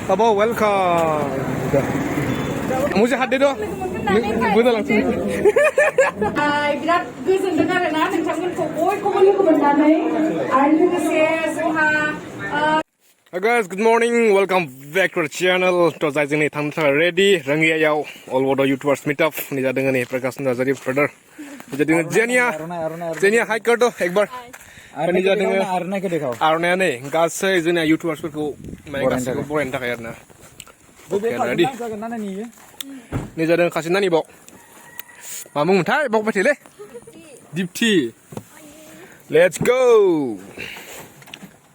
Abo, welcome. Kamu sehat deh dong? Bener langsung. बिराद गोजोनदों आरोना नोंथांमोनखौ बयखौबो लोगो मोननानै आरो लोगोसे जोंहा Hi guys, good morning. Welcome back to the channel. To जाय जोंनि थांनो थाखाय ready रंगियायाव all world YouTubers meetup नि जादों नै प्रकाश नार्जारी ब्रदर जादों जेनिया हाइक कर दो एक बार नि जादों आरनाया नै गासै जोंना YouTubersफोरखौ माने गासैखौ बरायनो थाखाय आरोना ओके रेडी नि जादों खासि नानि बाव मा मुंथाय बावबाय थायोलै दिप्ति लेट्स गो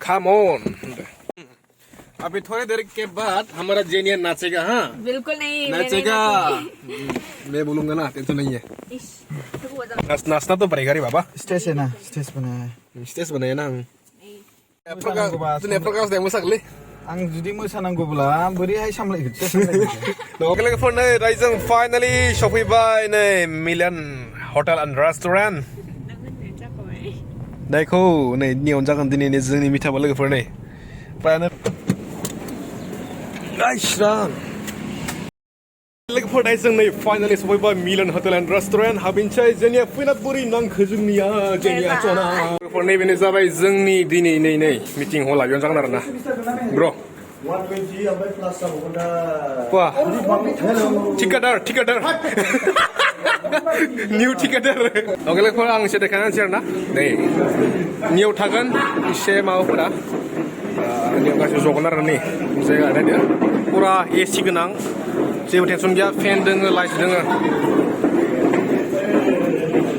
come on अभी थोड़ी देर के बाद हमारा जेनिया नाचेगा हाँ बिल्कुल नहीं नाचेगा मैं बोलूंगा ना टेंशन नहीं है नाचना तो पड़ेगा रे बाबा स्टेज है ना स्टेज बनाया स्टेज बनाया ना प्रकाश दे मोसागोलै आं जुदि मोसानांगौब्ला बोरैहाय सामलायगोन लोगोफोर नै रायजों फाइनाली सफैबाय नै मिलन हटेल एन्ड रेस्टुरेन्ट नायखौ नै नियन जागोन दिनै जोंनि मिथाबा लोगोफोर नै फ्रायानो लोगोफोर नै जों नै फाइनाली सफैबाय मिलन हटेल एन्ड रेस्टुरेन्ट हाबिनसै जोंनिया फैना बोरै नांखो जोंनिया जेनिया जना लोगोफोर नैबेनो जाबाय जोंनि दिनै नै मिटिं हला बेयावनो जागोन आरोना ब्र 120 ओमफ्राय प्लास जाबावगोन दा वाह टिकेटार निउ टिकेटार ओके लोगोफोर आं एसे देखायनानैसै आरोना नै नियाव थागोन एसे माबाफोरा नियाव गासैबो जगोन आरो नै जायगा नायदो पुरा एसि गोनां जेबो टेंशन गैया फेन दोङो लाइट दोङो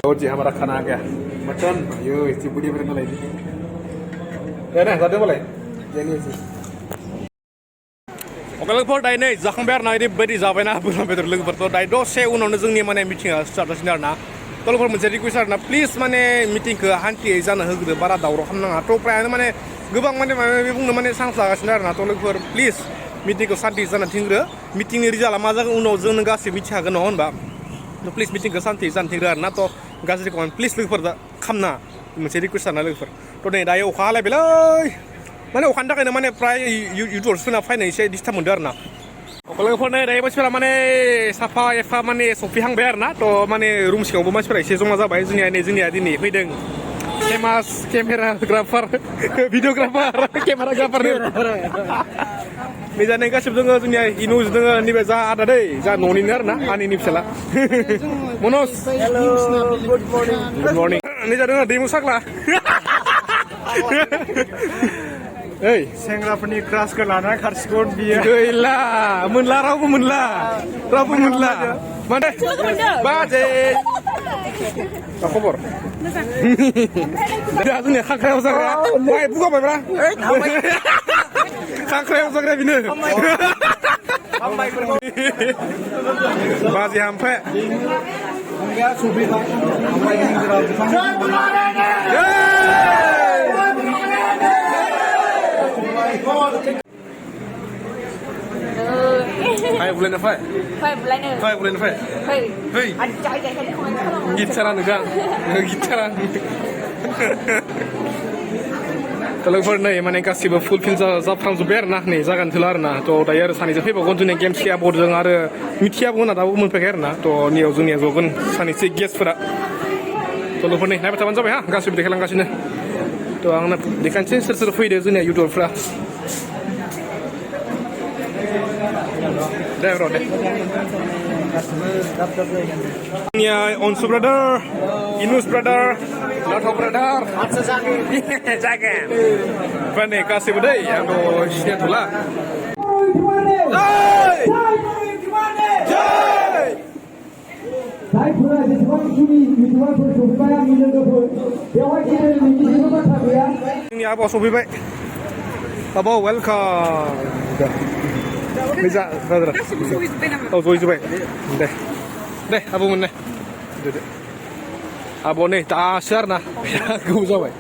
और जी हमारा खाना आ गया मटन यो इतनी बड़ी बड़ी मलाई दी ना जादों मलाई जेनी ओके लोगोफोर दायो नै जाखांबाय आरोना ओरैबायदि जाबायना बोरमा बेदर लोगोफोरथ' दायो दसे उनावनो जोंनि माने मिटिङा स्टार्ट जासिगोन आरोना थ' लोगोफोर मोनसे रिकुवेस्ट आरोना प्लिज माने मिटिंखौ हान्थियै जानो होग्रो बारा दावराव खालामनाङा थ' फ्रायानो माने गोबां माने बुंनो माने चान्स लागासिनो आरोना थ' लोगोफोर प्लिज मिटिंखौ सान्थि जानानै थिनग्रो मिटिंनि रिजाल्टआ मा जागोन उनाव जोंनो गासैबो मिथिखागोन नङा होनबा थ' प्लिज मिटिंखौ सान्थि जानो थिनग्रो आरोना थ' गाज्रि कमेन्ट प्लिज लोगोफोर दा खालामना मोनसे रिकुवेस्ट आरोना लोगोफोर थ' नै दायो अखा हालायबायलै माने अखानि थाखायनो माने फ्राय इउटुबार्सफोरना फैनो एसे डिस्टार्ब मोनदों आरोना लोगोफोर नै दायो मानसिफोरा माने साफा एफा माने सफैहांबाय आरोना थ' माने रुम सिङावबो मानसिफोरा एसे जमा जाबाय जोंनिया दिनै फैदों फेमास केमेराग्राफार भिडिअग्राफार केमेराग्राफार नै जानाय गासिबो दङ जोंनिया इनुज दङ नैबे जा आदा दै जा न'निनो आरोना आनैनि फिसाला मनज गुड मर्निं नै जादों दैमु साग्ला ओइ सेंग्राफोरनि क्रासखौ लाना खारसिगोन बियो गैला मोनला रावबो मोनला माने बाजे मा खबर दा जोंनिया खांख्रायाव जाग्रा वाय बुगाबायब्रा खांख्रायाव जाग्रा बिनो बाजे हामफे Hai bulan apa? Hai bulan apa? Hei. Gitaran enggak? Gitaran. लोगोफोर नै माने गासिबो फुलफिल जाफ्रामजोब्बाय आरोना नै जागान थोला आरोना थ' दायो आरो सानैजों फैबावगोन जोंनिया गेम सियाबोर्डजों आरो मिथियाबो होनना दाबो मोनफैयाखै आरोना थ' नियाव जोंनिया जगोन सानैसो गेस्टफोरा थ' लोगोफोर नै नायबाय थाबानो जाबाय हा गासिबो देखायलांगासिनो थ' आंना देखायनोसै सोर फैदो जोंनिया इउटुबारफ्रा दे ब्र दे जोंनिया अनसु ब्रादार इनुस ब्रादार लाथ' ब्रादार जागोन ओमफ्राय नै गासैबो दै आंथ' सिनायथ'ला जोंनि आब'आ सफैबाय आब' वेलकाम जा ब्रादार औ जयजोब्बाय दे आब' मोननाय आब' नै दासो आरोना गोबाव जाबाय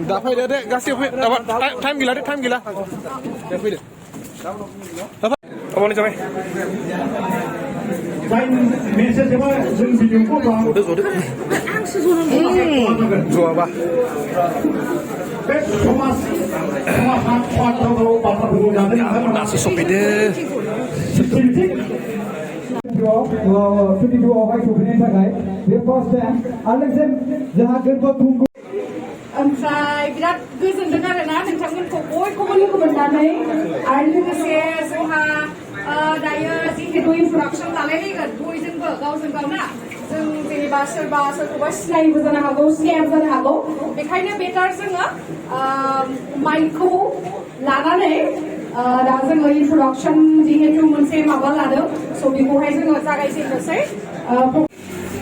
दा फैदो दे गासैबो टाइम गैला दे फैदो आब' नै जाबाय जदो ज'आबा बे समाज समाजहा खहाथाव दासो सफैदो स्टुडिअ'आवहाय सफैनायनि थाखाय बे फार्स्ट टाइम आरो लोगोसे जोंहा गोरबो बुंखौ ओमफ्राय बिराद गोजोनदों आरोना नोंथांमोनखौ बयखौबो लोगो मोननानै आरो लोगोसे जोंहा दायो जिहेतु इन्ट्रडाक्सन लालायलायगोन बयजोंबो गावजों गाव ना जों जेनेबा सोरबा सोरखौबा सिनायिबो जानो हागौ सिनायाबो जानो हागौ बेखायनो बेटार जोङो माइकखौ लानानै दा जोङो इन्ट्रडाक्सन जिहेतु मोनसे माबा लादों स' बेखौहाय जोङो जागायजेननोसै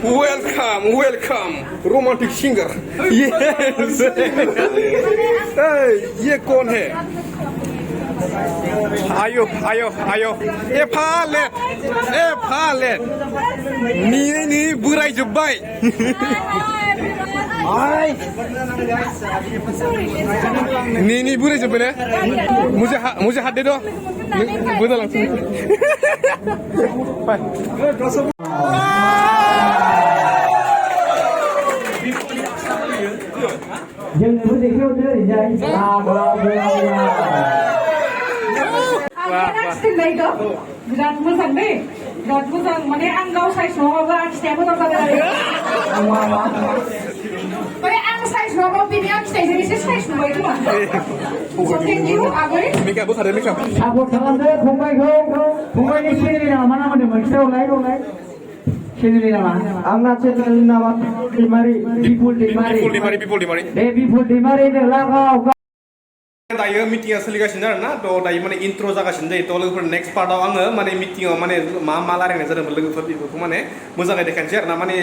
वेलकम रोमांटिक सिंगर यस ये कौन है आयो एफा लेट नि बोराय जोब्बाय नि बोराय जोब्बाय ने मुझे हाथ दे दो बोजा लांसै जोंनोबो देखायहरदो ओरैजाय बिराद मोजां दै बिराद मोजां माने आं गाव साइज नङाबाबो आखिनाया मोजां जादों आरो माने आं साइज नङाबाबो बेनि आखिनायजों एसे साइज नुबाय खोमा थेंक इउ आगै मेकआपबो खादो मेकआप सापर्ट खालामदो फंबायनि चेनेलनि नामा मा नाम होनदोंमोन खिथाहरलाय चेनेलनि नामा आंना चेनेलनि नामा बिपुल दैमारि दे बिपुल दैमारिनो लागाव दायो मिटिंआ सोलिगासिनो आरोना थ' दायो माने इन्ट्र' जागासिनो जायो थ' लोगोफोर नेक्स्ट पार्टआव आङो माने मिटिंआव माने मा रायलायनाय जादोंमोन लोगोफोर बेफोरखौ माने मोजाङै देखायनोसै आरोना माने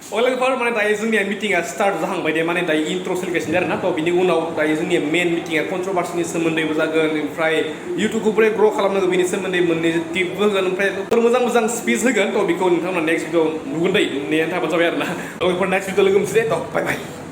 लोगोफोर माने दायो जोंनिया मिटिंआ स्टार्ट जाहांबाय दे माने दायो इन्ट्र' सोलिगासिनो आरोना थ' बिनि उनाव दायो जोंनिया मेन मिटिंआ कन्ट्रभार्सिनि सोमोन्दैबो जागोन ओमफ्राय इउटुबखौ बोरै ग्र' खालामनांगौ बेनि सोमोन्दै मोननैसो टिपबो होगोन ओमफ्राय मोजां स्पिच होगोन थ' बेखौ नोंथांमोना नेक्स्ट भिडिअ नुगोन दै नेनानै थाबानो जाबाय आरोना लोगोफोर नेक्स्ट भिडिअ लोगो मोनसै दे थ' बाय